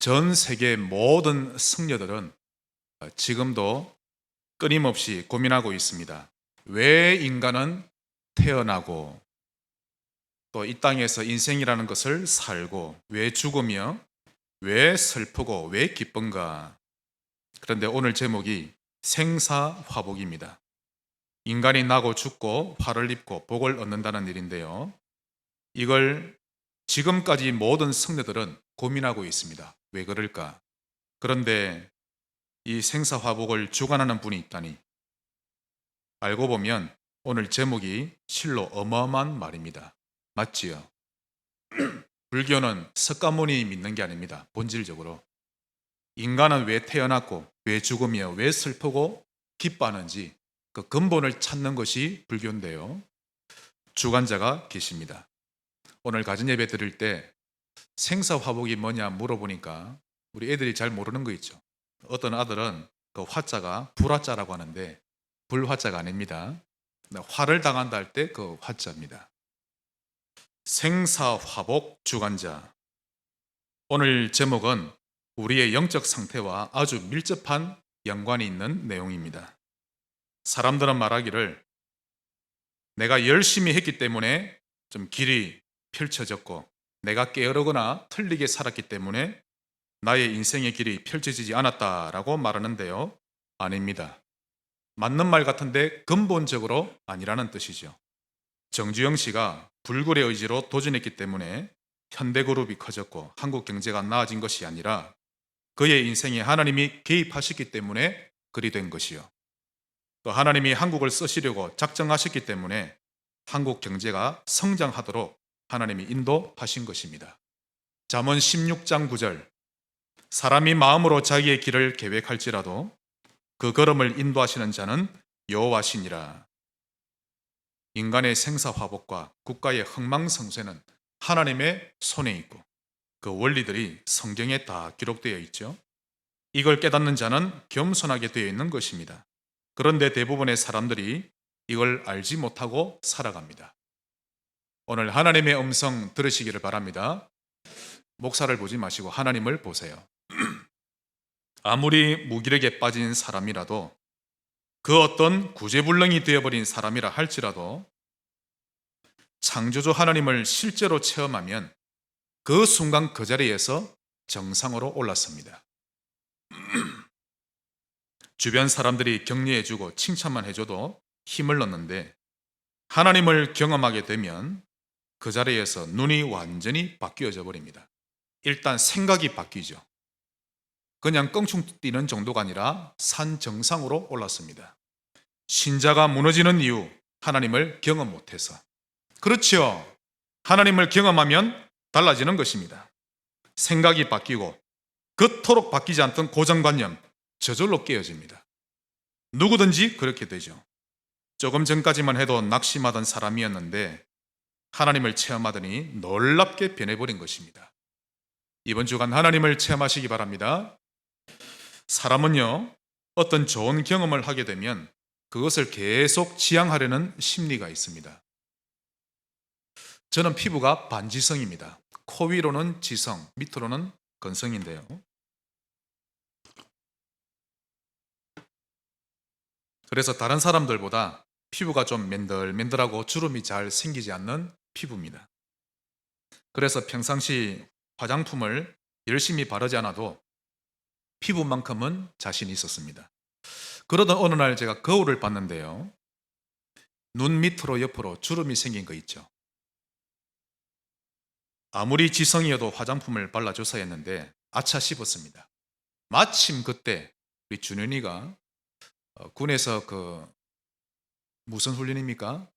전 세계 모든 승려들은 지금도 끊임없이 고민하고 있습니다. 왜 인간은 태어나고 또 이 땅에서 인생이라는 것을 살고 왜 죽으며 왜 슬프고 왜 기쁜가? 그런데 오늘 제목이 생사화복입니다. 인간이 나고 죽고 화를 입고 복을 얻는다는 일인데요. 이걸 지금까지 모든 승려들은 고민하고 있습니다. 왜 그럴까? 그런데 이 생사화복을 주관하는 분이 있다니, 알고 보면 오늘 제목이 실로 어마어마한 말입니다. 맞지요? 불교는 석가모니 믿는 게 아닙니다. 본질적으로 인간은 왜 태어났고 왜 죽으며 왜 슬프고 기뻐하는지 그 근본을 찾는 것이 불교인데요. 주관자가 계십니다. 오늘 가진 예배 드릴 때 생사화복이 뭐냐 물어보니까 우리 애들이 잘 모르는 거 있죠. 어떤 아들은 그 화자가 불화자라고 하는데 불화자가 아닙니다. 화를 당한다 할 때 그 화자입니다. 생사화복 주관자. 오늘 제목은 우리의 영적 상태와 아주 밀접한 연관이 있는 내용입니다. 사람들은 말하기를 내가 열심히 했기 때문에 좀 길이 펼쳐졌고 내가 게으르거나 틀리게 살았기 때문에 나의 인생의 길이 펼쳐지지 않았다라고 말하는데요. 아닙니다. 맞는 말 같은데 근본적으로 아니라는 뜻이죠. 정주영 씨가 불굴의 의지로 도전했기 때문에 현대그룹이 커졌고 한국 경제가 나아진 것이 아니라 그의 인생에 하나님이 개입하셨기 때문에 그리 된 것이요. 또 하나님이 한국을 쓰시려고 작정하셨기 때문에 한국 경제가 성장하도록 하나님이 인도하신 것입니다. 잠언 16장 9절. 사람이 마음으로 자기의 길을 계획할지라도 그 걸음을 인도하시는 자는 여호와시니라. 인간의 생사화복과 국가의 흥망성쇠는 하나님의 손에 있고 그 원리들이 성경에 다 기록되어 있죠. 이걸 깨닫는 자는 겸손하게 되어 있는 것입니다. 그런데 대부분의 사람들이 이걸 알지 못하고 살아갑니다. 오늘 하나님의 음성 들으시기를 바랍니다. 목사를 보지 마시고 하나님을 보세요. 아무리 무기력에 빠진 사람이라도 그 어떤 구제불능이 되어버린 사람이라 할지라도 창조주 하나님을 실제로 체험하면 그 순간 그 자리에서 정상으로 올랐습니다. 주변 사람들이 격려해주고 칭찬만 해줘도 힘을 얻는데 하나님을 경험하게 되면 그 자리에서 눈이 완전히 바뀌어져 버립니다. 일단 생각이 바뀌죠. 그냥 껑충 뛰는 정도가 아니라 산 정상으로 올랐습니다. 신자가 무너지는 이유, 하나님을 경험 못해서. 그렇죠. 하나님을 경험하면 달라지는 것입니다. 생각이 바뀌고 그토록 바뀌지 않던 고정관념 저절로 깨어집니다. 누구든지 그렇게 되죠. 조금 전까지만 해도 낙심하던 사람이었는데 하나님을 체험하더니 놀랍게 변해버린 것입니다. 이번 주간 하나님을 체험하시기 바랍니다. 사람은요, 어떤 좋은 경험을 하게 되면 그것을 계속 지향하려는 심리가 있습니다. 저는 피부가 반지성입니다. 코 위로는 지성, 밑으로는 건성인데요. 그래서 다른 사람들보다 피부가 좀 맨들맨들하고 주름이 잘 생기지 않는 피부입니다. 그래서 평상시 화장품을 열심히 바르지 않아도 피부만큼은 자신이 있었습니다. 그러던 어느 날 제가 거울을 봤는데요. 눈 밑으로 옆으로 주름이 생긴 거 있죠. 아무리 지성이어도 화장품을 발라줘서 했는데 아차 싶었습니다. 마침 그때 우리 준현이가 군에서 무슨 훈련입니까?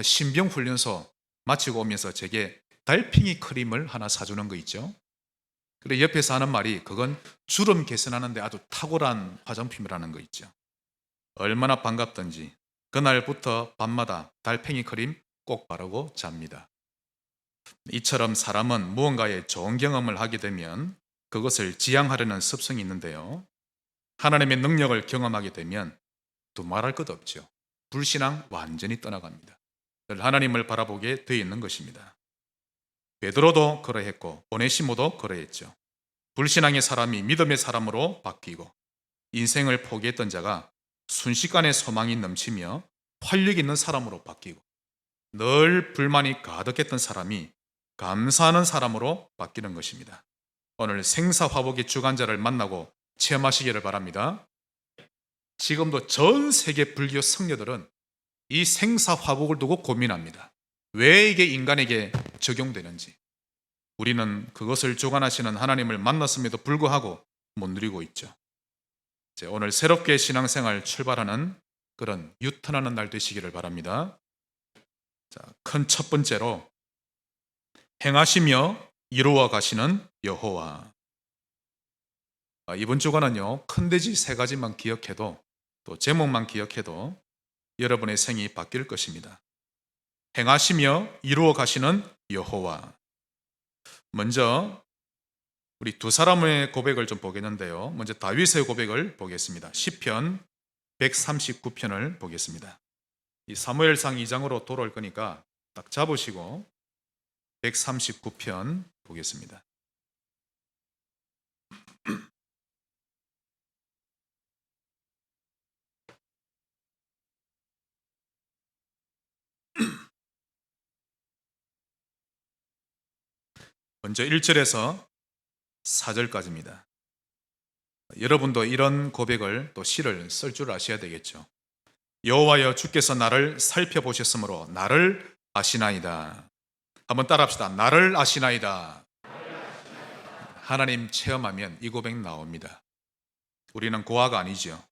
신병 훈련소 마치고 오면서 제게 달팽이 크림을 하나 사주는 거 있죠. 그리고 옆에서 하는 말이 그건 주름 개선하는데 아주 탁월한 화장품이라는 거 있죠. 얼마나 반갑던지 그날부터 밤마다 달팽이 크림 꼭 바르고 잡니다. 이처럼 사람은 무언가의 좋은 경험을 하게 되면 그것을 지향하려는 습성이 있는데요. 하나님의 능력을 경험하게 되면 두말할 것 없죠. 불신앙 완전히 떠나갑니다. 하나님을 바라보게 되어 있는 것입니다. 베드로도 그러했고 오네시모도 그러했죠. 불신앙의 사람이 믿음의 사람으로 바뀌고 인생을 포기했던 자가 순식간에 소망이 넘치며 활력 있는 사람으로 바뀌고 늘 불만이 가득했던 사람이 감사하는 사람으로 바뀌는 것입니다. 오늘 생사화복의 주관자를 만나고 체험하시기를 바랍니다. 지금도 전 세계 불교 성녀들은 이 생사화복을 두고 고민합니다. 왜 이게 인간에게 적용되는지. 우리는 그것을 주관하시는 하나님을 만났음에도 불구하고 못 누리고 있죠. 오늘 새롭게 신앙생활 출발하는 그런 유턴하는 날 되시기를 바랍니다. 큰 첫 번째로 행하시며 이루어 가시는 여호와. 이번 주간은요, 큰 돼지 3가지만 기억해도 또 제목만 기억해도 여러분의 생이 바뀔 것입니다. 행하시며 이루어 가시는 여호와. 먼저 우리 두 사람의 고백을 좀 보겠는데요. 먼저 다윗의 고백을 보겠습니다. 시편 139편을 보겠습니다. 이 사무엘상 2장으로 돌아올 거니까 딱 잡으시고 139편 보겠습니다. 먼저 1절에서 4절까지입니다. 여러분도 이런 고백을 또 시를 쓸 줄 아셔야 되겠죠. 여호와여 주께서 나를 살펴보셨으므로 나를 아시나이다. 한번 따라합시다. 나를 아시나이다. 하나님 체험하면 이 고백 나옵니다. 우리는 고아가 아니죠.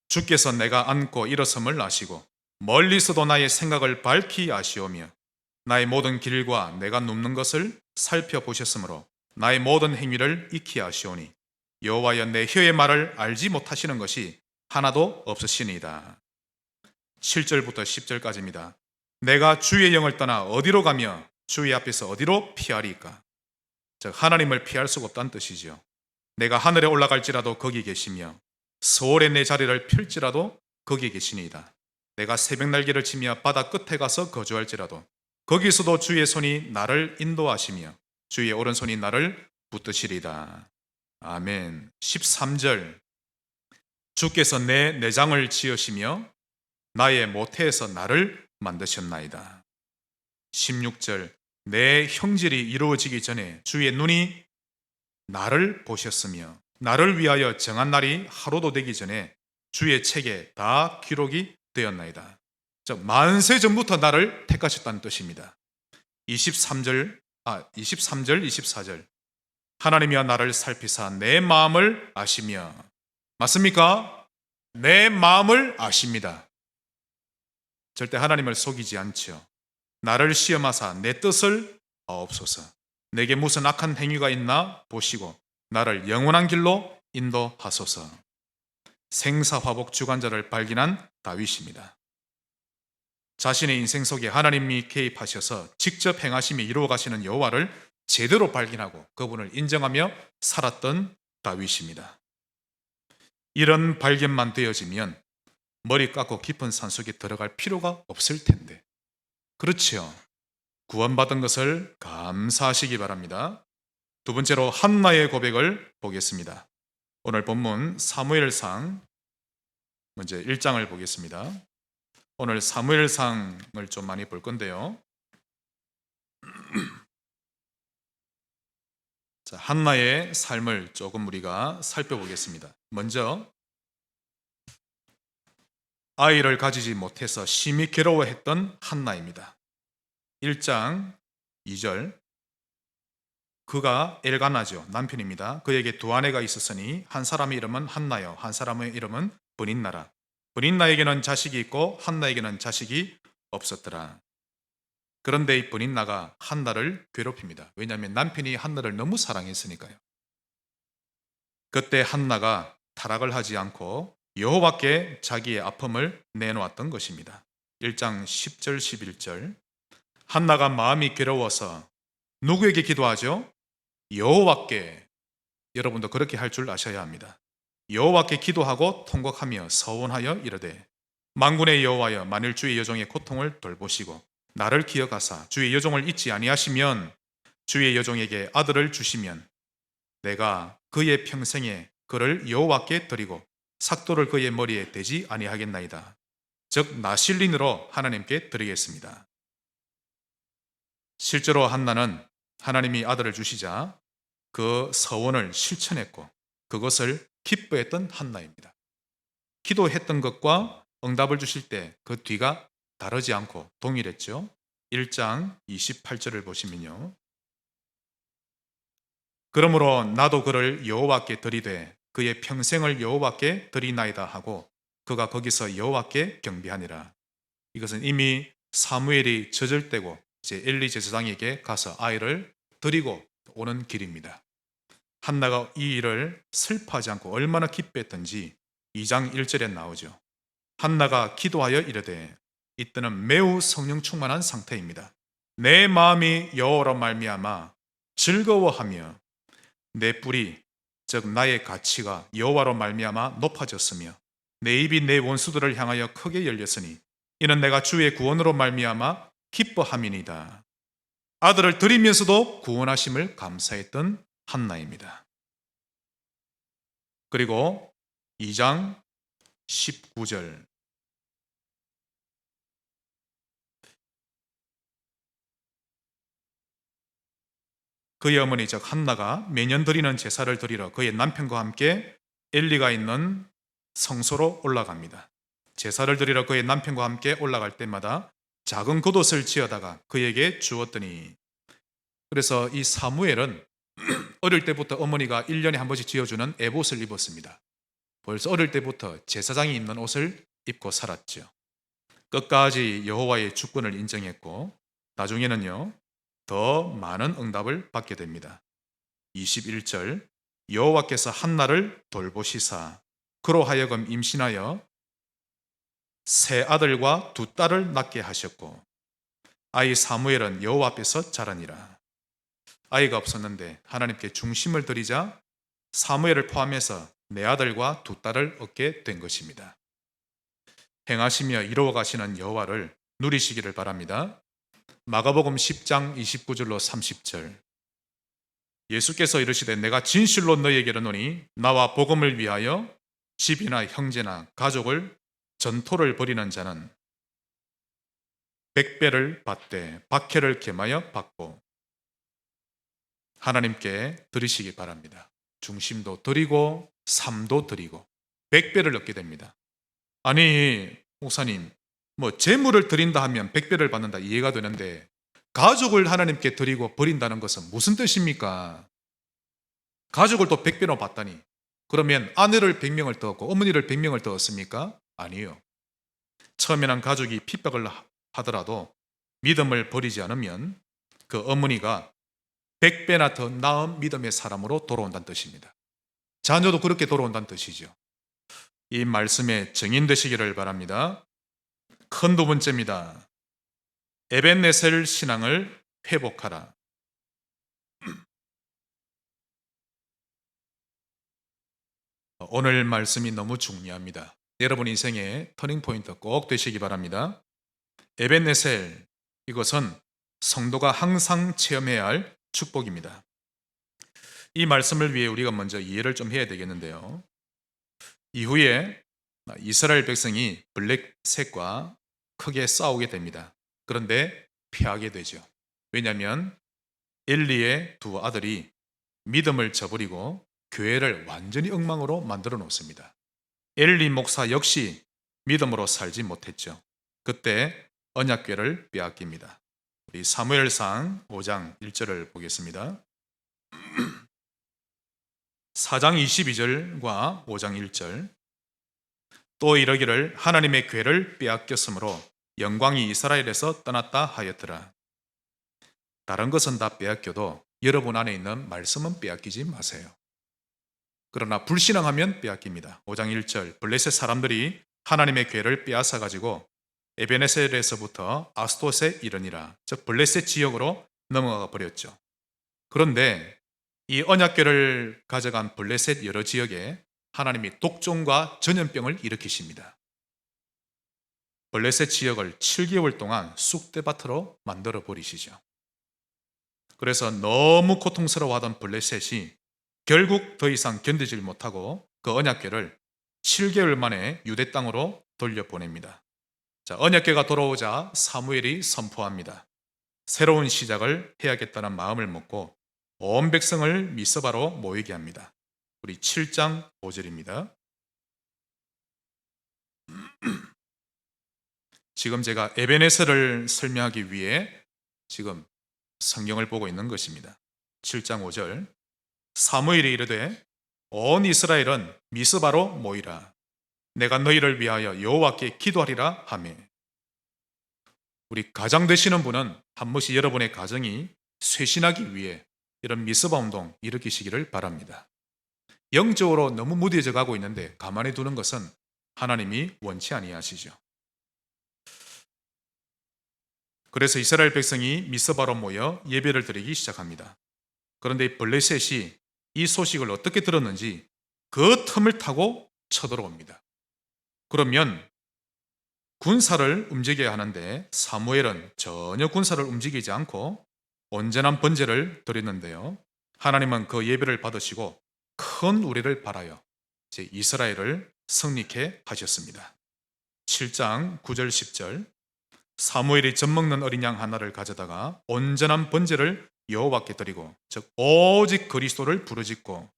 주께서 내가 앉고 일어섬을 아시고 멀리서도 나의 생각을 밝히 아시오며 나의 모든 길과 내가 눕는 것을 살펴보셨으므로 나의 모든 행위를 익히 아시오니 여호와여 내 혀의 말을 알지 못하시는 것이 하나도 없으시니이다. 7절부터 10절까지입니다. 내가 주의 영을 떠나 어디로 가며 주의 앞에서 어디로 피하리까? 즉 하나님을 피할 수가 없다는 뜻이죠. 내가 하늘에 올라갈지라도 거기 계시며 서울에 내 자리를 펼지라도 거기 계시니이다. 내가 새벽 날개를 치며 바다 끝에 가서 거주할지라도 거기서도 주의 손이 나를 인도하시며 주의 오른손이 나를 붙드시리다. 아멘. 13절 주께서 내 내장을 지으시며 나의 모태에서 나를 만드셨나이다. 16절 내 형질이 이루어지기 전에 주의 눈이 나를 보셨으며 나를 위하여 정한 날이 하루도 되기 전에 주의 책에 다 기록이 되었나이다. 즉 만세 전부터 나를 택하셨다는 뜻입니다. 23절, 24절 하나님이여 나를 살피사 내 마음을 아시며 맞습니까? 내 마음을 아십니다. 절대 하나님을 속이지 않죠. 나를 시험하사 내 뜻을 아옵소서. 내게 무슨 악한 행위가 있나 보시고 나를 영원한 길로 인도하소서. 생사화복 주관자를 발견한 다윗입니다. 자신의 인생 속에 하나님이 개입하셔서 직접 행하심이 이루어 가시는 여호와를 제대로 발견하고 그분을 인정하며 살았던 다윗입니다. 이런 발견만 되어지면 머리 깎고 깊은 산속에 들어갈 필요가 없을 텐데, 그렇죠. 구원받은 것을 감사하시기 바랍니다. 두 번째로 한나의 고백을 보겠습니다. 오늘 본문 사무엘상 먼저 1장을 보겠습니다. 오늘 사무엘상을 좀 많이 볼 건데요. 자, 한나의 삶을 조금 우리가 살펴보겠습니다. 먼저 아이를 가지지 못해서 심히 괴로워했던 한나입니다. 1장 2절 그가 엘가나죠. 남편입니다. 그에게 두 아내가 있었으니 한 사람의 이름은 한나요 한 사람의 이름은 브닛나라. 브닛나에게는 자식이 있고 한나에게는 자식이 없었더라. 그런데 이 브닛나가 한나를 괴롭힙니다. 왜냐하면 남편이 한나를 너무 사랑했으니까요. 그때 한나가 타락을 하지 않고 여호와께 자기의 아픔을 내놓았던 것입니다. 1장 10절 11절 한나가 마음이 괴로워서 누구에게 기도하죠? 여호와께. 여러분도 그렇게 할 줄 아셔야 합니다. 여호와께 기도하고 통곡하며 서원하여 이르되 만군의 여호와여 만일 주의 여종의 고통을 돌보시고 나를 기억하사 주의 여종을 잊지 아니하시면 주의 여종에게 아들을 주시면 내가 그의 평생에 그를 여호와께 드리고 삭도를 그의 머리에 대지 아니하겠나이다. 즉 나실린으로 하나님께 드리겠습니다. 실제로 한나는 하나님이 아들을 주시자 그 서원을 실천했고 그것을 기뻐했던 한나입니다. 기도했던 것과 응답을 주실 때 그 뒤가 다르지 않고 동일했죠. 1장 28절을 보시면요. 그러므로 나도 그를 여호와께 드리되 그의 평생을 여호와께 드리나이다 하고 그가 거기서 여호와께 경배하니라. 이것은 이미 사무엘이 젖을 떼고 이제 엘리 제사장에게 가서 아이를 드리고 오는 길입니다. 한나가 이 일을 슬퍼하지 않고 얼마나 기뻐했던지 2장 1절에 나오죠. 한나가 기도하여 이르되, 이때는 매우 성령 충만한 상태입니다. 내 마음이 여호와로 말미암아 즐거워하며 내 뿔이 즉 나의 가치가 여호와로 말미암아 높아졌으며 내 입이 내 원수들을 향하여 크게 열렸으니 이는 내가 주의 구원으로 말미암아 기뻐함이니이다. 아들을 드리면서도 구원하심을 감사했던 한나입니다. 그리고 2장 19절 그의 어머니 즉 한나가 매년 드리는 제사를 드리러 그의 남편과 함께 엘리가 있는 성소로 올라갑니다. 제사를 드리러 그의 남편과 함께 올라갈 때마다 작은 겉옷을 지어다가 그에게 주었더니, 그래서 이 사무엘은 어릴 때부터 어머니가 1년에 한 번씩 지어주는 에봇을 입었습니다. 벌써 어릴 때부터 제사장이 입는 옷을 입고 살았죠. 끝까지 여호와의 주권을 인정했고 나중에는요 더 많은 응답을 받게 됩니다. 21절 여호와께서 한나를 돌보시사 그로 하여금 임신하여 세 아들과 두 딸을 낳게 하셨고 아이 사무엘은 여호와 앞에서 자라니라. 아이가 없었는데 하나님께 중심을 드리자 사무엘을 포함해서 네 아들과 두 딸을 얻게 된 것입니다. 행하시며 이루어 가시는 여호와를 누리시기를 바랍니다. 마가복음 10장 29절로 30절 예수께서 이르시되 내가 진실로 너희에게 이르노니 나와 복음을 위하여 집이나 형제나 가족을 전토를 벌이는 자는 백배를 받되 박해를 겸하여 받고 하나님께 드리시기 바랍니다. 중심도 드리고 삶도 드리고 백배를 얻게 됩니다. 아니 목사님 재물을 드린다 하면 백배를 받는다 이해가 되는데 가족을 하나님께 드리고 버린다는 것은 무슨 뜻입니까? 가족을 또 백배로 받다니 그러면 아내를 100명을 더 얻고 어머니를 100명을 더 얻습니까? 아니요. 처음에는 가족이 핍박을 하더라도 믿음을 버리지 않으면 그 어머니가 100배나 더 나은 믿음의 사람으로 돌아온다는 뜻입니다. 자녀도 그렇게 돌아온다는 뜻이죠. 이 말씀에 증인되시기를 바랍니다. 큰 두 번째입니다. 에벤네셀 신앙을 회복하라. 오늘 말씀이 너무 중요합니다. 여러분 인생의 터닝포인트 꼭 되시기 바랍니다. 에벤네셀, 이것은 성도가 항상 체험해야 할 축복입니다. 이 말씀을 위해 우리가 먼저 이해를 좀 해야 되겠는데요. 이후에 이스라엘 백성이 블레셋과 크게 싸우게 됩니다. 그런데 피하게 되죠. 왜냐하면 엘리의 두 아들이 믿음을 저버리고 교회를 완전히 엉망으로 만들어 놓습니다. 엘리 목사 역시 믿음으로 살지 못했죠. 그때 언약궤를 빼앗깁니다. 우리 사무엘상 5장 1절을 보겠습니다. 4장 22절과 5장 1절 또 이러기를 하나님의 궤를 빼앗겼으므로 영광이 이스라엘에서 떠났다 하였더라. 다른 것은 다 빼앗겨도 여러분 안에 있는 말씀은 빼앗기지 마세요. 그러나 불신앙하면 빼앗깁니다. 5장 1절 블레셋 사람들이 하나님의 궤를 빼앗아 가지고 에베네셀에서부터 아스토세 이르니라, 즉 블레셋 지역으로 넘어가 버렸죠. 그런데 이 언약궤를 가져간 블레셋 여러 지역에 하나님이 독종과 전염병을 일으키십니다. 블레셋 지역을 7개월 동안 쑥대밭으로 만들어 버리시죠. 그래서 너무 고통스러워하던 블레셋이 결국 더 이상 견디질 못하고 그 언약궤를 7개월 만에 유대 땅으로 돌려보냅니다. 자, 언약궤가 돌아오자 사무엘이 선포합니다. 새로운 시작을 해야겠다는 마음을 먹고 온 백성을 미스바로 모이게 합니다. 우리 7장 5절입니다. 지금 제가 에베네셀을 설명하기 위해 지금 성경을 보고 있는 것입니다. 7장 5절. 사무엘이 이르되 온 이스라엘은 미스바로 모이라. 내가 너희를 위하여 여호와께 기도하리라 하매. 우리 가장 되시는 분은 한 번씩 여러분의 가정이 쇄신하기 위해 이런 미스바 운동 일으키시기를 바랍니다. 영적으로 너무 무뎌져 가고 있는데 가만히 두는 것은 하나님이 원치 아니하시죠. 그래서 이스라엘 백성이 미스바로 모여 예배를 드리기 시작합니다. 그런데 블레셋이 이 소식을 어떻게 들었는지 그 틈을 타고 쳐들어옵니다. 그러면 군사를 움직여야 하는데 사무엘은 전혀 군사를 움직이지 않고 온전한 번제를 드렸는데요. 하나님은 그 예배를 받으시고 큰 우리를 바라여 이스라엘을 승리케 하셨습니다. 7장 9절 10절. 사무엘이 젖먹는 어린 양 하나를 가져다가 온전한 번제를 여호와께 드리고 즉 오직 그리스도를 부르짖고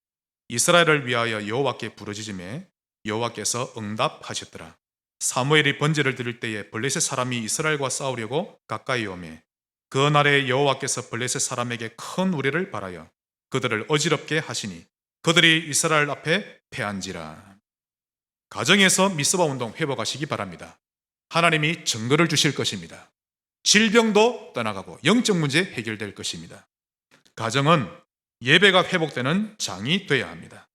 이스라엘을 위하여 여호와께 부르짖음에 여호와께서 응답하셨더라. 사무엘이 번제를 드릴 때에 블레셋 사람이 이스라엘과 싸우려고 가까이 오매 그 날에 여호와께서 블레셋 사람에게 큰 우레를 발하여 그들을 어지럽게 하시니 그들이 이스라엘 앞에 패한지라. 가정에서 미스바 운동 회복하시기 바랍니다. 하나님이 증거를 주실 것입니다. 질병도 떠나가고 영적 문제 해결될 것입니다. 가정은 예배가 회복되는 장이 되어야 합니다.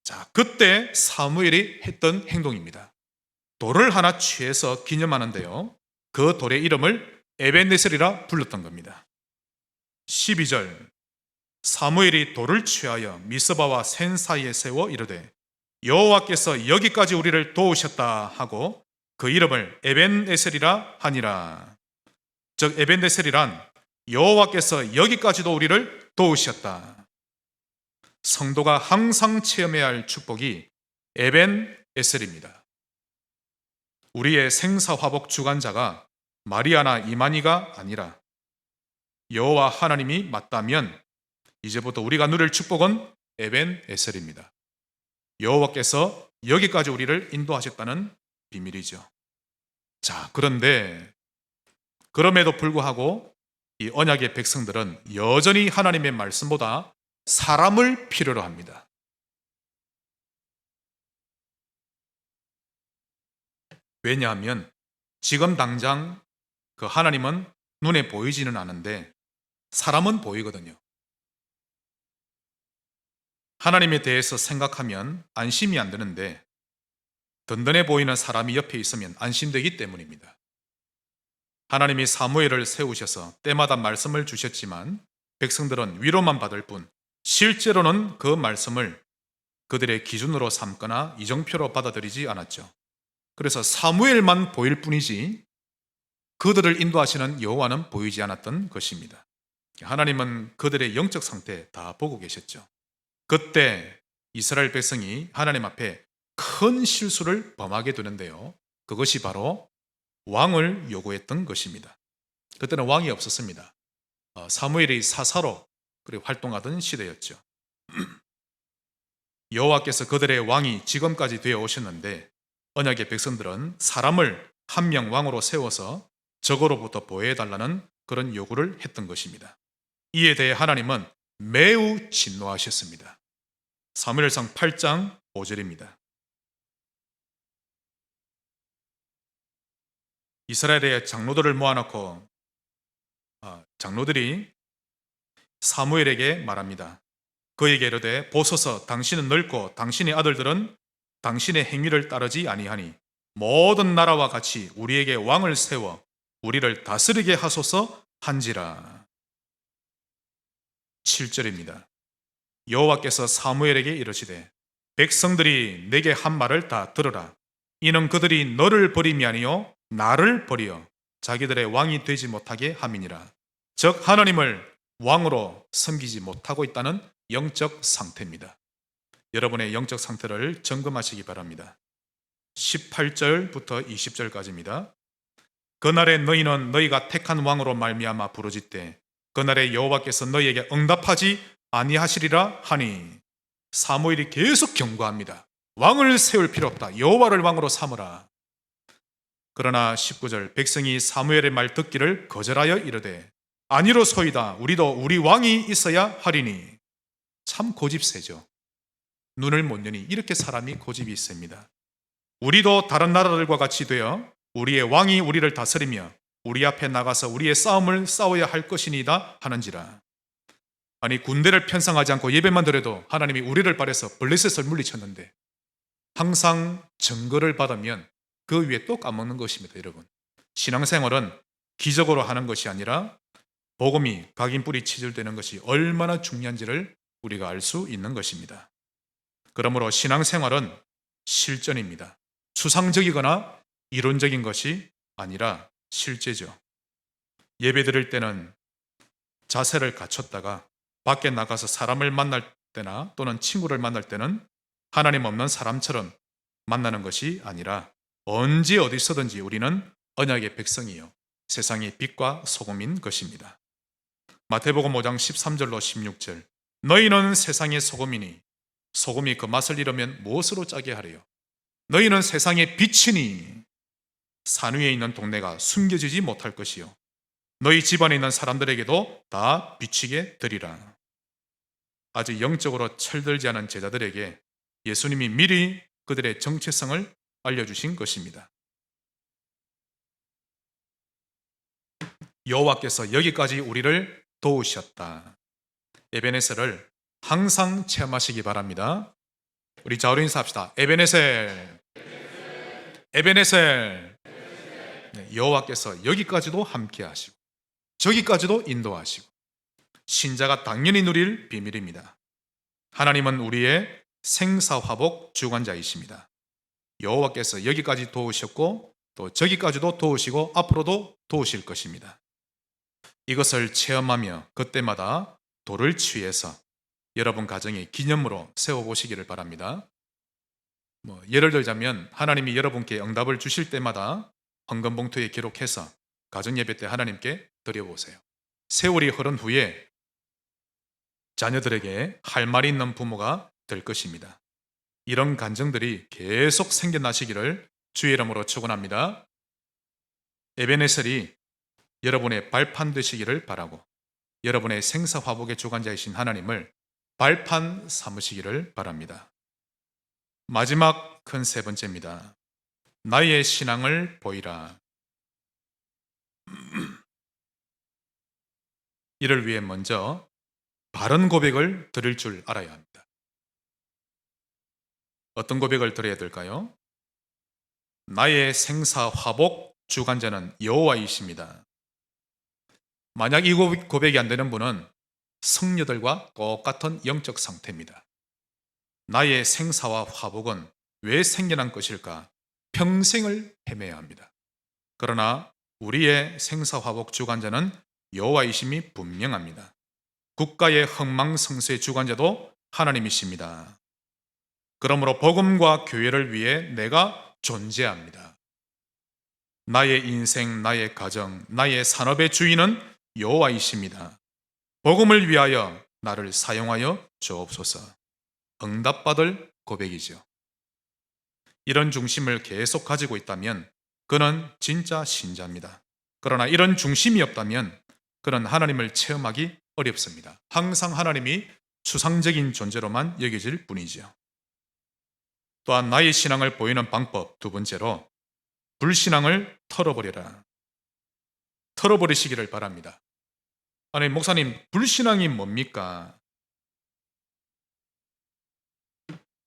자, 그때 사무엘이 했던 행동입니다. 돌을 하나 취해서 기념하는데요. 그 돌의 이름을 에벤네셀이라 불렀던 겁니다. 12절. 사무엘이 돌을 취하여 미스바와 센 사이에 세워 이르되 여호와께서 여기까지 우리를 도우셨다 하고 그 이름을 에벤네셀이라 하니라. 즉 에벤네셀이란 여호와께서 여기까지도 우리를 도우셨다. 성도가 항상 체험해야 할 축복이 에벤에셀입니다. 우리의 생사화복 주관자가 마리아나 이만희가 아니라 여호와 하나님이 맞다면 이제부터 우리가 누릴 축복은 에벤에셀입니다. 여호와께서 여기까지 우리를 인도하셨다는 비밀이죠. 자, 그런데 그럼에도 불구하고 이 언약의 백성들은 여전히 하나님의 말씀보다 사람을 필요로 합니다. 왜냐하면 지금 당장 그 하나님은 눈에 보이지는 않은데 사람은 보이거든요. 하나님에 대해서 생각하면 안심이 안 되는데 든든해 보이는 사람이 옆에 있으면 안심되기 때문입니다. 하나님이 사무엘을 세우셔서 때마다 말씀을 주셨지만 백성들은 위로만 받을 뿐 실제로는 그 말씀을 그들의 기준으로 삼거나 이정표로 받아들이지 않았죠. 그래서 사무엘만 보일 뿐이지 그들을 인도하시는 여호와는 보이지 않았던 것입니다. 하나님은 그들의 영적 상태 다 보고 계셨죠. 그때 이스라엘 백성이 하나님 앞에 큰 실수를 범하게 되는데요. 그것이 바로 왕을 요구했던 것입니다. 그때는 왕이 없었습니다. 사무엘이 사사로 활동하던 시대였죠. 여호와께서 그들의 왕이 지금까지 되어 오셨는데 언약의 백성들은 사람을 한 명 왕으로 세워서 적으로부터 보호해달라는 그런 요구를 했던 것입니다. 이에 대해 하나님은 매우 진노하셨습니다. 사무엘상 8장 5절입니다. 이스라엘의 장로들을 모아놓고 장로들이 사무엘에게 말합니다. 그에게 이르되 보소서 당신은 늙고 당신의 아들들은 당신의 행위를 따르지 아니하니 모든 나라와 같이 우리에게 왕을 세워 우리를 다스리게 하소서 한지라. 7절입니다. 여호와께서 사무엘에게 이르시되 백성들이 내게 한 말을 다 들으라. 이는 그들이 너를 버림이 아니요 나를 버리어 자기들의 왕이 되지 못하게 함이니라. 즉 하나님을 왕으로 섬기지 못하고 있다는 영적 상태입니다. 여러분의 영적 상태를 점검하시기 바랍니다. 18절부터 20절까지입니다. 그날에 너희는 너희가 택한 왕으로 말미암아 부르짖되 그날에 여호와께서 너희에게 응답하지 아니하시리라 하니, 사무엘이 계속 경고합니다. 왕을 세울 필요 없다. 여호와를 왕으로 삼으라. 그러나 19절, 백성이 사무엘의 말 듣기를 거절하여 이르되 아니로소이다. 우리도 우리 왕이 있어야 하리니. 참 고집세죠. 눈을 못 여니 이렇게 사람이 고집이 있습니다. 우리도 다른 나라들과 같이 되어 우리의 왕이 우리를 다스리며 우리 앞에 나가서 우리의 싸움을 싸워야 할 것이니이다 하는지라. 아니, 군대를 편성하지 않고 예배만 드려도 하나님이 우리를 바래서 블레셋을 물리쳤는데 항상 증거를 받으면 그 위에 또 까먹는 것입니다. 여러분, 신앙생활은 기적으로 하는 것이 아니라 복음이 각인뿌리 치질되는 것이 얼마나 중요한지를 우리가 알 수 있는 것입니다. 그러므로 신앙생활은 실전입니다. 추상적이거나 이론적인 것이 아니라 실제죠. 예배 드릴 때는 자세를 갖췄다가 밖에 나가서 사람을 만날 때나 또는 친구를 만날 때는 하나님 없는 사람처럼 만나는 것이 아니라 언제 어디서든지 우리는 언약의 백성이요 세상의 빛과 소금인 것입니다. 마태복음 5장 13절로 16절, 너희는 세상의 소금이니 소금이 그 맛을 잃으면 무엇으로 짜게 하래요? 너희는 세상의 빛이니 산 위에 있는 동네가 숨겨지지 못할 것이요 너희 집안에 있는 사람들에게도 다 비치게 되리라. 아직 영적으로 철들지 않은 제자들에게 예수님이 미리 그들의 정체성을 알려주신 것입니다. 여호와께서 여기까지 우리를 도우셨다. 에베네셀을 항상 체험하시기 바랍니다. 우리 자우리 인사합시다. 에베네셀, 에베네셀. 네, 여호와께서 여기까지도 함께 하시고 저기까지도 인도하시고 신자가 당연히 누릴 비밀입니다. 하나님은 우리의 생사화복 주관자이십니다. 여호와께서 여기까지 도우셨고 또 저기까지도 도우시고 앞으로도 도우실 것입니다. 이것을 체험하며 그때마다 돌을 취해서 여러분 가정에 기념으로 세워보시기를 바랍니다. 예를 들자면 하나님이 여러분께 응답을 주실 때마다 헌금봉투에 기록해서 가정예배 때 하나님께 드려보세요. 세월이 흐른 후에 자녀들에게 할 말이 있는 부모가 될 것입니다. 이런 간증들이 계속 생겨나시기를 주의 이름으로 축원합니다. 에베네셀이 여러분의 발판 되시기를 바라고 여러분의 생사화복의 주관자이신 하나님을 발판 삼으시기를 바랍니다. 마지막 큰 세 번째입니다. 나의 신앙을 보이라. 이를 위해 먼저 바른 고백을 드릴 줄 알아야 합니다. 어떤 고백을 드려야 될까요? 나의 생사화복 주관자는 여호와이십니다. 만약 이 고백이 안 되는 분은 성녀들과 똑같은 영적 상태입니다. 나의 생사와 화복은 왜 생겨난 것일까? 평생을 헤매야 합니다. 그러나 우리의 생사화복 주관자는 여호와이심이 분명합니다. 국가의 흥망성쇠 주관자도 하나님이십니다. 그러므로 복음과 교회를 위해 내가 존재합니다. 나의 인생, 나의 가정, 나의 산업의 주인은 여호와이십니다. 복음을 위하여 나를 사용하여 주옵소서. 응답받을 고백이죠. 이런 중심을 계속 가지고 있다면 그는 진짜 신자입니다. 그러나 이런 중심이 없다면 그는 하나님을 체험하기 어렵습니다. 항상 하나님이 추상적인 존재로만 여겨질 뿐이죠. 또한 나의 신앙을 보이는 방법 두 번째로 불신앙을 털어버려라. 털어버리시기를 바랍니다. 아니, 목사님, 불신앙이 뭡니까?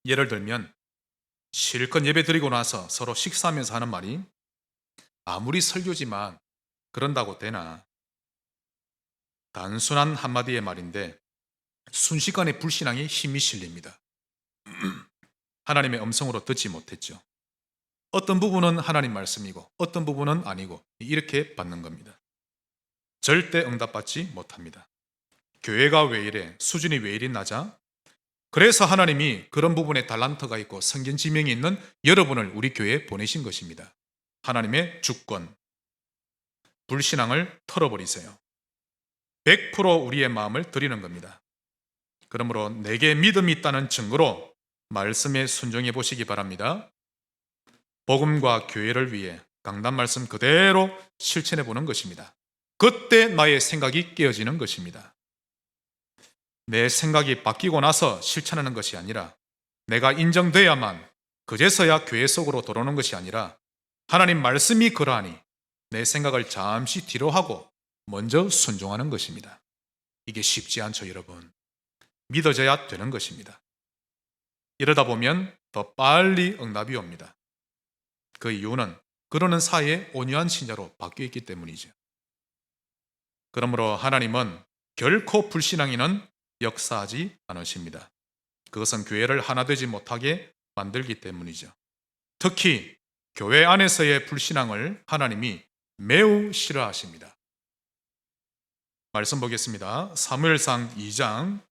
예를 들면 실컷 예배 드리고 나서 서로 식사하면서 하는 말이 아무리 설교지만 그런다고 되나? 단순한 한마디의 말인데 순식간에 불신앙에 힘이 실립니다. 하나님의 음성으로 듣지 못했죠. 어떤 부분은 하나님 말씀이고 어떤 부분은 아니고 이렇게 받는 겁니다. 절대 응답받지 못합니다. 교회가 왜 이래? 수준이 왜 이리 낮아? 그래서 하나님이 그런 부분에 달란트가 있고 성견 지명이 있는 여러분을 우리 교회에 보내신 것입니다. 하나님의 주권, 불신앙을 털어버리세요. 100% 우리의 마음을 드리는 겁니다. 그러므로 내게 믿음이 있다는 증거로 말씀에 순종해 보시기 바랍니다. 복음과 교회를 위해 강단 말씀 그대로 실천해 보는 것입니다. 그때 나의 생각이 깨어지는 것입니다. 내 생각이 바뀌고 나서 실천하는 것이 아니라 내가 인정돼야만 그제서야 교회 속으로 들어오는 것이 아니라 하나님 말씀이 그러하니 내 생각을 잠시 뒤로 하고 먼저 순종하는 것입니다. 이게 쉽지 않죠, 여러분. 믿어져야 되는 것입니다. 이러다 보면 더 빨리 응답이 옵니다. 그 이유는 그러는 사이에 온유한 신자로 바뀌어 있기 때문이죠. 그러므로 하나님은 결코 불신앙인은 역사하지 않으십니다. 그것은 교회를 하나 되지 못하게 만들기 때문이죠. 특히 교회 안에서의 불신앙을 하나님이 매우 싫어하십니다. 말씀 보겠습니다. 사무엘상 2장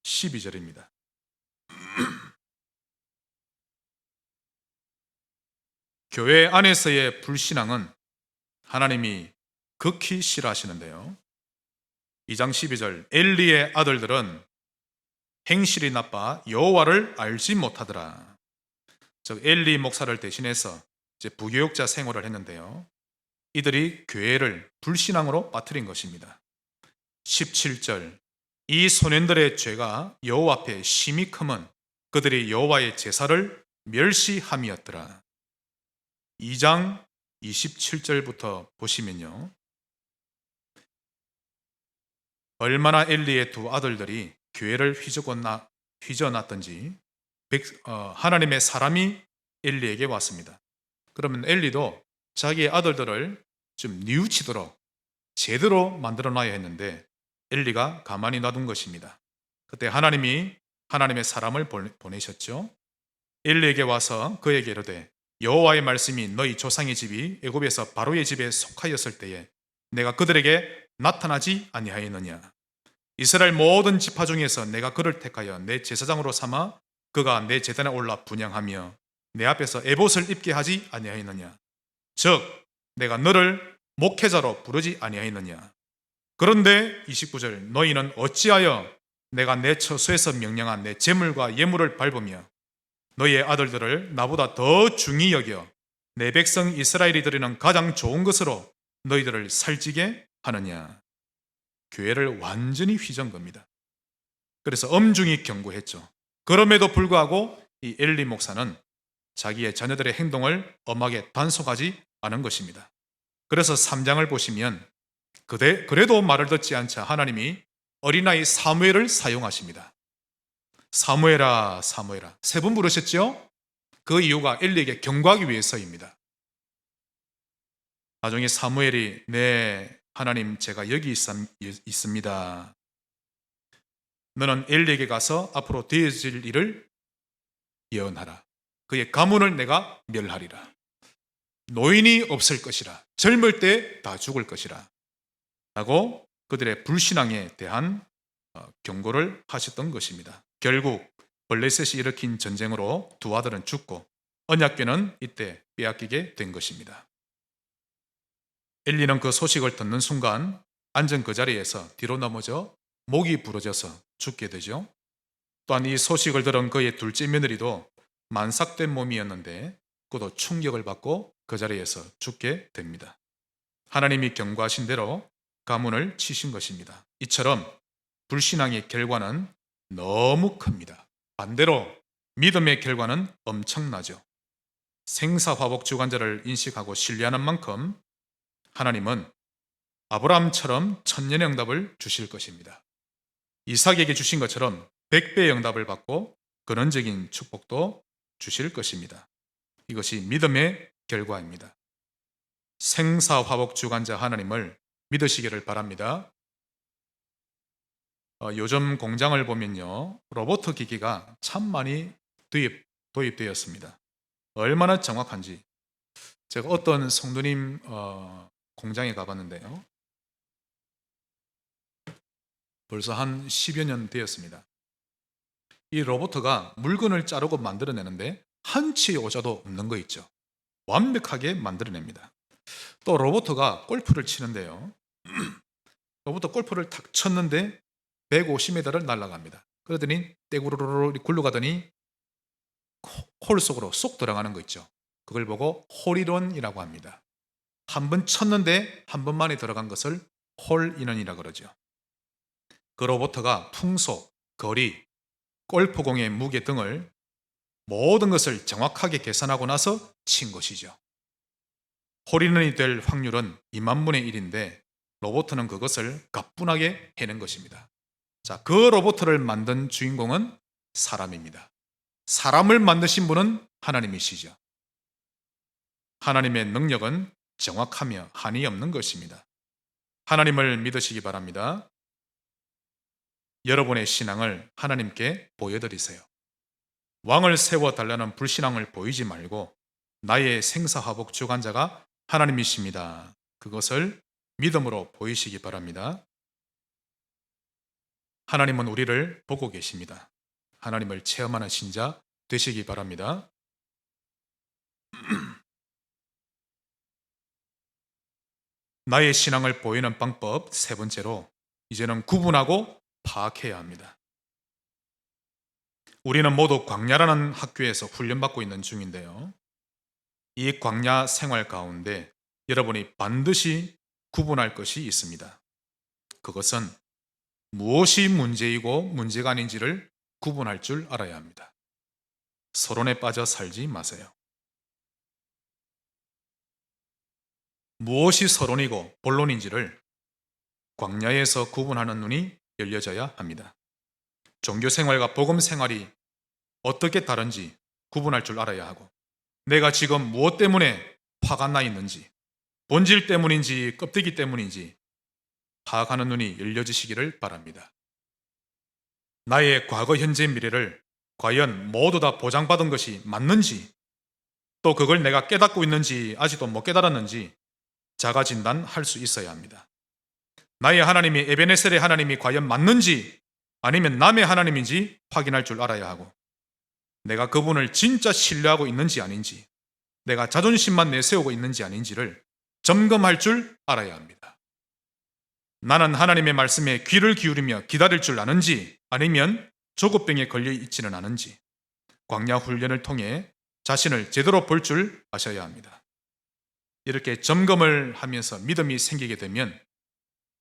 12절입니다. 교회 안에서의 불신앙은 하나님이 극히 싫어하시는데요. 2장 12절 엘리의 아들들은 행실이 나빠 여호와를 알지 못하더라. 즉 엘리 목사를 대신해서 이제 부교육자 생활을 했는데요. 이들이 교회를 불신앙으로 빠뜨린 것입니다. 17절 이 소년들의 죄가 여호와 앞에 심히 크면 그들이 여호와의 제사를 멸시함이었더라. 2장 27절부터 보시면요. 얼마나 엘리의 두 아들들이 교회를 휘저어놨던지 하나님의 사람이 엘리에게 왔습니다. 그러면 엘리도 자기의 아들들을 좀 뉘우치도록 제대로 만들어놔야 했는데 엘리가 가만히 놔둔 것입니다. 그때 하나님이 하나님의 사람을 보내셨죠. 엘리에게 와서 그에게 이르되 여호와의 말씀이 너희 조상의 집이 애굽에서 바로의 집에 속하였을 때에 내가 그들에게 나타나지 아니하였느냐. 이스라엘 모든 지파 중에서 내가 그를 택하여 내 제사장으로 삼아 그가 내 제단에 올라 분향하며 내 앞에서 에봇을 입게 하지 아니하였느냐. 즉 내가 너를 목회자로 부르지 아니하였느냐. 그런데 29절 너희는 어찌하여 내가 내 처소에서 명령한 내 제물과 예물을 밟으며 너희의 아들들을 나보다 더 중히 여겨 내 백성 이스라엘이 드리는 가장 좋은 것으로 너희들을 살찌게 하느냐. 교회를 완전히 휘저은 겁니다. 그래서 엄중히 경고했죠. 그럼에도 불구하고 이 엘리 목사는 자기의 자녀들의 행동을 엄하게 단속하지 않은 것입니다. 그래서 3장을 보시면 그래도 말을 듣지 않자 하나님이 어린아이 사무엘을 사용하십니다. 사무엘아 사무엘아 세 번 부르셨죠? 그 이유가 엘리에게 경고하기 위해서입니다. 나중에 사무엘이 네 하나님 제가 여기 있습니다. 너는 엘리에게 가서 앞으로 되어질 일을 예언하라. 그의 가문을 내가 멸하리라. 노인이 없을 것이라. 젊을 때 다 죽을 것이라. 라고 그들의 불신앙에 대한 경고를 하셨던 것입니다. 결국 블레셋이 일으킨 전쟁으로 두 아들은 죽고 언약궤는 이때 빼앗기게 된 것입니다. 엘리는 그 소식을 듣는 순간 앉은 그 자리에서 뒤로 넘어져 목이 부러져서 죽게 되죠. 또한 이 소식을 들은 그의 둘째 며느리도 만삭된 몸이었는데 그도 충격을 받고 그 자리에서 죽게 됩니다. 하나님이 경고하신 대로 가문을 치신 것입니다. 이처럼 불신앙의 결과는 너무 큽니다. 반대로 믿음의 결과는 엄청나죠. 생사화복 주관자를 인식하고 신뢰하는 만큼 하나님은 아브라함처럼 천년의 응답을 주실 것입니다. 이삭에게 주신 것처럼 100배의 응답을 받고 근원적인 축복도 주실 것입니다. 이것이 믿음의 결과입니다. 생사화복 주관자 하나님을 믿으시기를 바랍니다. 요즘 공장을 보면요, 로봇 기기가 참 많이 도입되었습니다. 얼마나 정확한지. 제가 어떤 성도님 공장에 가봤는데요. 벌써 한 10여 년 되었습니다. 이 로봇가 물건을 자르고 만들어내는데 한치의 오자도 없는 거 있죠. 완벽하게 만들어냅니다. 또 로봇가 골프를 치는데요. 로봇 골프를 탁 쳤는데 150m를 날아갑니다. 그러더니 떼구르르 굴러가더니 홀 속으로 쏙 들어가는 거 있죠. 그걸 보고 홀인원이라고 합니다. 한 번 쳤는데 한 번 만에 들어간 것을 홀인원이라고 그러죠. 그 로봇가 풍속, 거리, 골프공의 무게 등을 모든 것을 정확하게 계산하고 나서 친 것이죠. 홀인원이 될 확률은 2만 분의 1인데 로봇은 그것을 가뿐하게 해낸 것입니다. 자, 그 로봇을 만든 주인공은 사람입니다. 사람을 만드신 분은 하나님이시죠. 하나님의 능력은 정확하며 한이 없는 것입니다. 하나님을 믿으시기 바랍니다. 여러분의 신앙을 하나님께 보여드리세요. 왕을 세워달라는 불신앙을 보이지 말고 나의 생사화복 주관자가 하나님이십니다. 그것을 믿음으로 보이시기 바랍니다. 하나님은 우리를 보고 계십니다. 하나님을 체험하는 신자 되시기 바랍니다. 나의 신앙을 보이는 방법 세 번째로 이제는 구분하고 파악해야 합니다. 우리는 모두 광야라는 학교에서 훈련받고 있는 중인데요. 이 광야 생활 가운데 여러분이 반드시 구분할 것이 있습니다. 그것은 무엇이 문제이고 문제가 아닌지를 구분할 줄 알아야 합니다. 서론에 빠져 살지 마세요. 무엇이 서론이고 본론인지를 광야에서 구분하는 눈이 열려져야 합니다. 종교 생활과 복음 생활이 어떻게 다른지 구분할 줄 알아야 하고, 내가 지금 무엇 때문에 화가 나 있는지, 본질 때문인지 껍데기 때문인지 파악하는 눈이 열려지시기를 바랍니다. 나의 과거, 현재, 미래를 과연 모두 다 보장받은 것이 맞는지, 또 그걸 내가 깨닫고 있는지 아직도 못 깨달았는지 자가 진단할 수 있어야 합니다. 나의 하나님이 에베네셀의 하나님이 과연 맞는지 아니면 남의 하나님인지 확인할 줄 알아야 하고, 내가 그분을 진짜 신뢰하고 있는지 아닌지, 내가 자존심만 내세우고 있는지 아닌지를 점검할 줄 알아야 합니다. 나는 하나님의 말씀에 귀를 기울이며 기다릴 줄 아는지 아니면 조급병에 걸려 있지는 않은지 광야 훈련을 통해 자신을 제대로 볼 줄 아셔야 합니다. 이렇게 점검을 하면서 믿음이 생기게 되면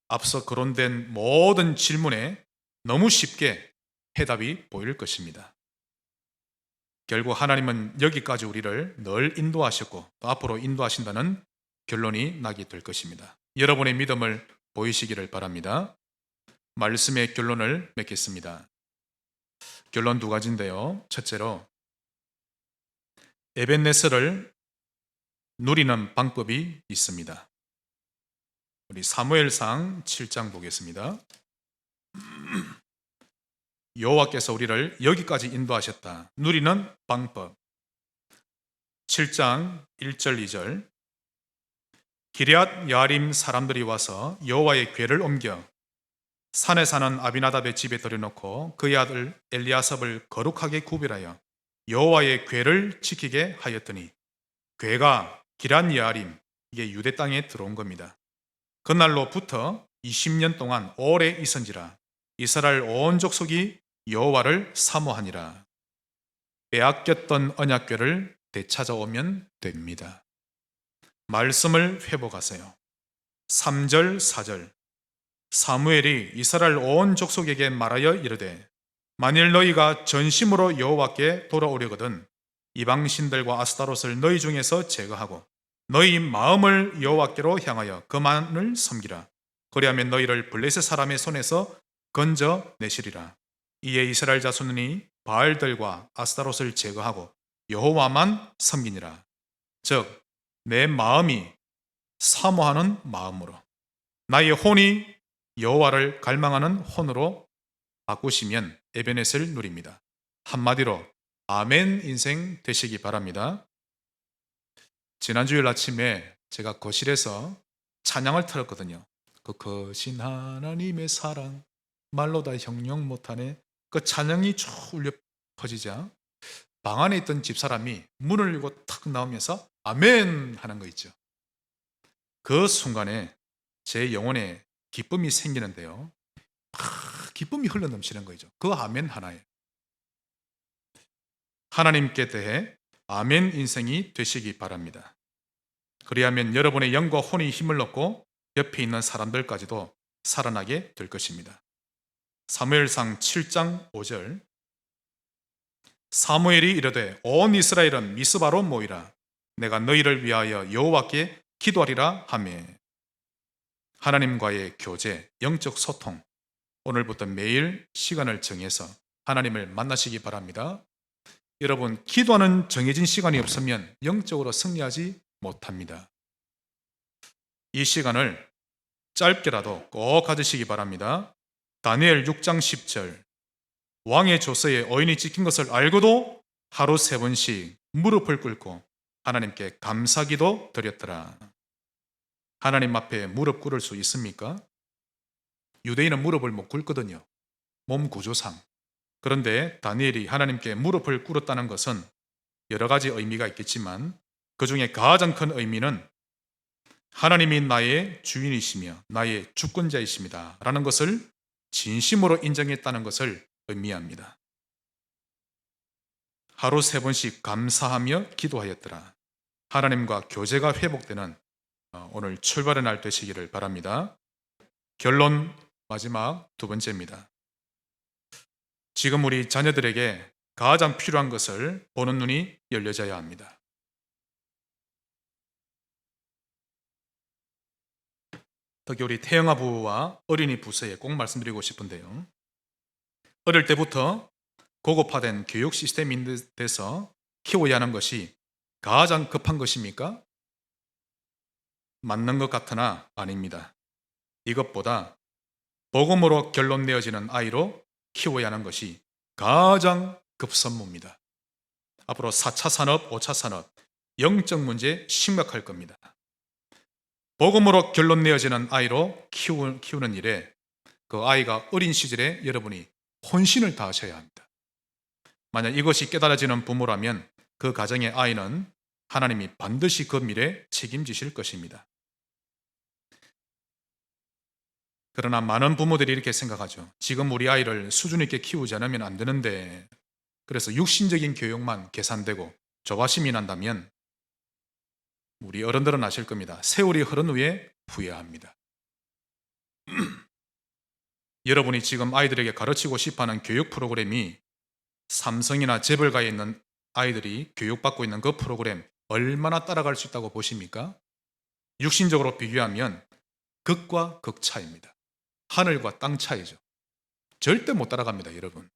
앞서 거론된 모든 질문에 너무 쉽게 해답이 보일 것입니다. 결국 하나님은 여기까지 우리를 늘 인도하셨고 또 앞으로 인도하신다는 결론이 나게 될 것입니다. 여러분의 믿음을 보이시기를 바랍니다. 말씀의 결론을 맺겠습니다. 결론 두 가지인데요. 첫째로 에벤네스를 누리는 방법이 있습니다. 우리 사무엘상 7장 보겠습니다. 여호와께서 우리를 여기까지 인도하셨다. 누리는 방법. 7장 1절 2절 기럇 야림 사람들이 와서 여호와의 궤를 옮겨 산에 사는 아비나답의 집에 들여놓고 그의 아들 엘리아삽을 거룩하게 구별하여 여호와의 궤를 지키게 하였더니 궤가 기럇 야림, 이게 유대 땅에 들어온 겁니다. 그날로부터 20년 동안 오래 있은지라 이스라엘 온 족속이 여호와를 사모하니라. 빼앗겼던 언약궤를 되찾아오면 됩니다. 말씀을 회복하세요. 3절 4절 사무엘이 이스라엘 온 족속에게 말하여 이르되 만일 너희가 전심으로 여호와께 돌아오려거든 이방신들과 아스타롯을 너희 중에서 제거하고 너희 마음을 여호와께로 향하여 그만을 섬기라. 그리하면 너희를 블레셋 사람의 손에서 건져내시리라. 이에 이스라엘 자손이 바알들과 아스타롯을 제거하고 여호와만 섬기니라. 즉 내 마음이 사모하는 마음으로 나의 혼이 여호와를 갈망하는 혼으로 바꾸시면 에베넷을 누립니다. 한마디로 아멘 인생 되시기 바랍니다. 지난 주일 아침에 제가 거실에서 찬양을 틀었거든요. 그 크신 하나님의 사랑 말로 다 형용 못하네. 그 찬양이 쭉 울려 퍼지자 방 안에 있던 집사람이 문을 열고 탁 나오면서 아멘 하는 거 있죠. 그 순간에 제 영혼에 기쁨이 생기는데요. 기쁨이 흘러넘치는 거죠. 그 아멘 하나에. 하나님께 대해 아멘 인생이 되시기 바랍니다. 그리하면 여러분의 영과 혼이 힘을 얻고 옆에 있는 사람들까지도 살아나게 될 것입니다. 사무엘상 7장 5절 사무엘이 이르되 온 이스라엘은 미스바로 모이라 내가 너희를 위하여 여호와께 기도하리라 하며 하나님과의 교제, 영적 소통 오늘부터 매일 시간을 정해서 하나님을 만나시기 바랍니다. 여러분 기도하는 정해진 시간이 없으면 영적으로 승리하지 못합니다. 이 시간을 짧게라도 꼭 가지시기 바랍니다. 다니엘 6장 10절 왕의 조서에 어인이 찍힌 것을 알고도 하루 3번씩 무릎을 꿇고 하나님께 감사기도 드렸더라. 하나님 앞에 무릎 꿇을 수 있습니까? 유대인은 무릎을 못 꿇거든요. 몸 구조상. 그런데 다니엘이 하나님께 무릎을 꿇었다는 것은 여러 가지 의미가 있겠지만 그 중에 가장 큰 의미는 하나님이 나의 주인이시며 나의 주권자이십니다 라는 것을 진심으로 인정했다는 것을 의미합니다. 하루 3번씩 감사하며 기도하였더라. 하나님과 교제가 회복되는 오늘 출발의 날 되시기를 바랍니다. 결론 마지막 2번째입니다. 지금 우리 자녀들에게 가장 필요한 것을 보는 눈이 열려져야 합니다. 특히 우리 태영아 부부와 어린이 부서에 꼭 말씀드리고 싶은데요. 어릴 때부터 고급화된 교육 시스템인데서 키워야 하는 것이 가장 급한 것입니까? 맞는 것 같으나 아닙니다. 이것보다 복음으로 결론 내어지는 아이로 키워야 하는 것이 가장 급선무입니다. 앞으로 4차 산업, 5차 산업, 영적 문제 심각할 겁니다. 복음으로 결론 내어지는 아이로 키우는 일에 그 아이가 어린 시절에 여러분이 혼신을 다하셔야 합니다. 만약 이것이 깨달아지는 부모라면 그 가정의 아이는 하나님이 반드시 그 미래에 책임지실 것입니다. 그러나 많은 부모들이 이렇게 생각하죠. 지금 우리 아이를 수준 있게 키우지 않으면 안 되는데 그래서 육신적인 교육만 계산되고 조바심이 난다면 우리 어른들은 아실 겁니다. 세월이 흐른 후에 후회합니다. 여러분이 지금 아이들에게 가르치고 싶어하는 교육 프로그램이 삼성이나 재벌가에 있는 아이들이 교육받고 있는 그 프로그램 얼마나 따라갈 수 있다고 보십니까? 육신적으로 비교하면 극과 극 차이입니다. 하늘과 땅 차이죠. 절대 못 따라갑니다, 여러분.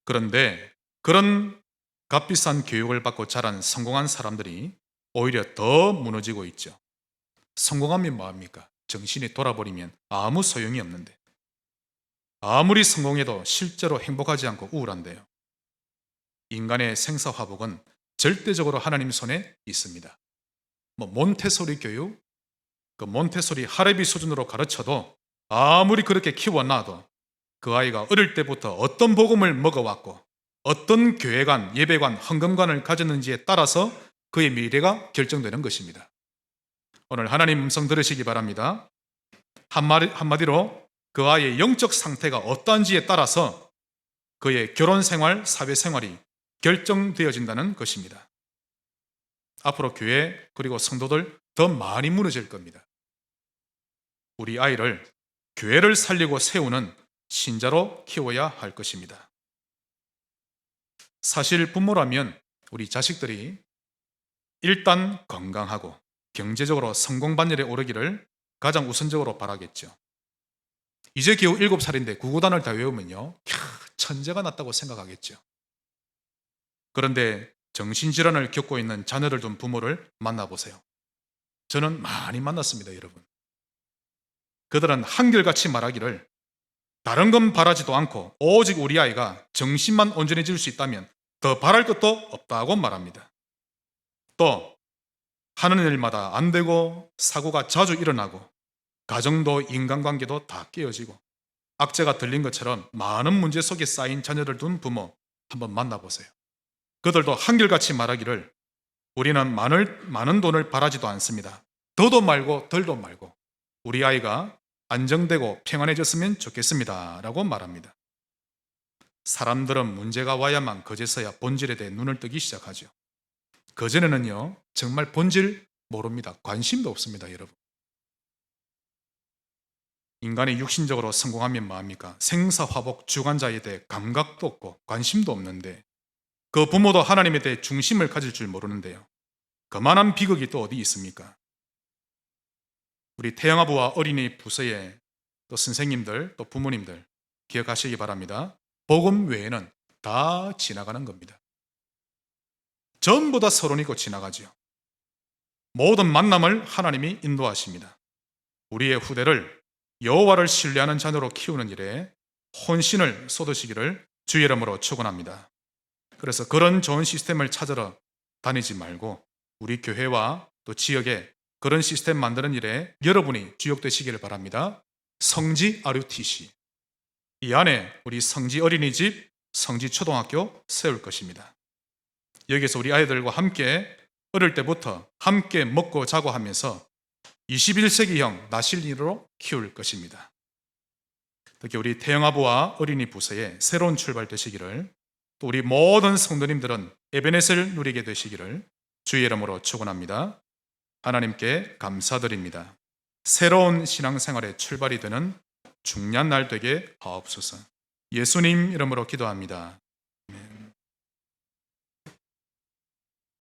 그런데 그런 값비싼 교육을 받고 자란 성공한 사람들이 오히려 더 무너지고 있죠. 성공하면 뭐합니까? 정신이 돌아버리면 아무 소용이 없는데 아무리 성공해도 실제로 행복하지 않고 우울한데요. 인간의 생사화복은 절대적으로 하나님 손에 있습니다. 몬테소리 교육, 그 몬테소리 하레비 수준으로 가르쳐도 아무리 그렇게 키워놔도 그 아이가 어릴 때부터 어떤 복음을 먹어왔고 어떤 교회관, 예배관, 헌금관을 가졌는지에 따라서 그의 미래가 결정되는 것입니다. 오늘 하나님 음성 들으시기 바랍니다. 한마디로 그 아이의 영적 상태가 어떠한지에 따라서 그의 결혼생활, 사회생활이 결정되어진다는 것입니다. 앞으로 교회 그리고 성도들 더 많이 무너질 겁니다. 우리 아이를 교회를 살리고 세우는 신자로 키워야 할 것입니다. 사실 부모라면 우리 자식들이 일단 건강하고 경제적으로 성공 반열에 오르기를 가장 우선적으로 바라겠죠. 이제 겨우 7살인데 구구단을 다 외우면요, 천재가 났다고 생각하겠죠. 그런데 정신질환을 겪고 있는 자녀를 둔 부모를 만나보세요. 저는 많이 만났습니다, 여러분. 그들은 한결같이 말하기를 다른 건 바라지도 않고 오직 우리 아이가 정신만 온전해질 수 있다면 더 바랄 것도 없다고 말합니다. 또 하는 일마다 안 되고 사고가 자주 일어나고 가정도 인간관계도 다 깨어지고 악재가 들린 것처럼 많은 문제 속에 쌓인 자녀를 둔 부모 한번 만나보세요. 그들도 한결같이 말하기를 우리는 많은 돈을 바라지도 않습니다. 더도 말고 덜도 말고 우리 아이가 안정되고 평안해졌으면 좋겠습니다 라고 말합니다. 사람들은 문제가 와야만 그제서야 본질에 대해 눈을 뜨기 시작하죠. 그전에는요 정말 본질 모릅니다. 관심도 없습니다. 여러분, 인간이 육신적으로 성공하면 뭐합니까? 생사화복 주관자에 대해 감각도 없고 관심도 없는데 그 부모도 하나님에 대해 중심을 가질 줄 모르는데요, 그만한 비극이 또 어디 있습니까? 우리 태영아부와 어린이 부서의 또 선생님들 또 부모님들 기억하시기 바랍니다. 복음 외에는 다 지나가는 겁니다. 전부 다 서론이고 지나가죠. 모든 만남을 하나님이 인도하십니다. 우리의 후대를 여호와를 신뢰하는 자녀로 키우는 일에 혼신을 쏟으시기를 주의 이름으로 축원합니다. 그래서 그런 좋은 시스템을 찾으러 다니지 말고 우리 교회와 또 지역에 그런 시스템 만드는 일에 여러분이 주역되시기를 바랍니다. 성지 RUTC, 이 안에 우리 성지 어린이집, 성지 초등학교 세울 것입니다. 여기서 우리 아이들과 함께 어릴 때부터 함께 먹고 자고 하면서 21세기형 나실인으로 키울 것입니다. 특히 우리 태영아부와 어린이 부서에 새로운 출발 되시기를, 또 우리 모든 성도님들은 에베넷을 누리게 되시기를 주의 이름으로 축원합니다. 하나님께 감사드립니다. 새로운 신앙생활의 출발이 되는 중요한 날 되게 하옵소서. 예수님 이름으로 기도합니다.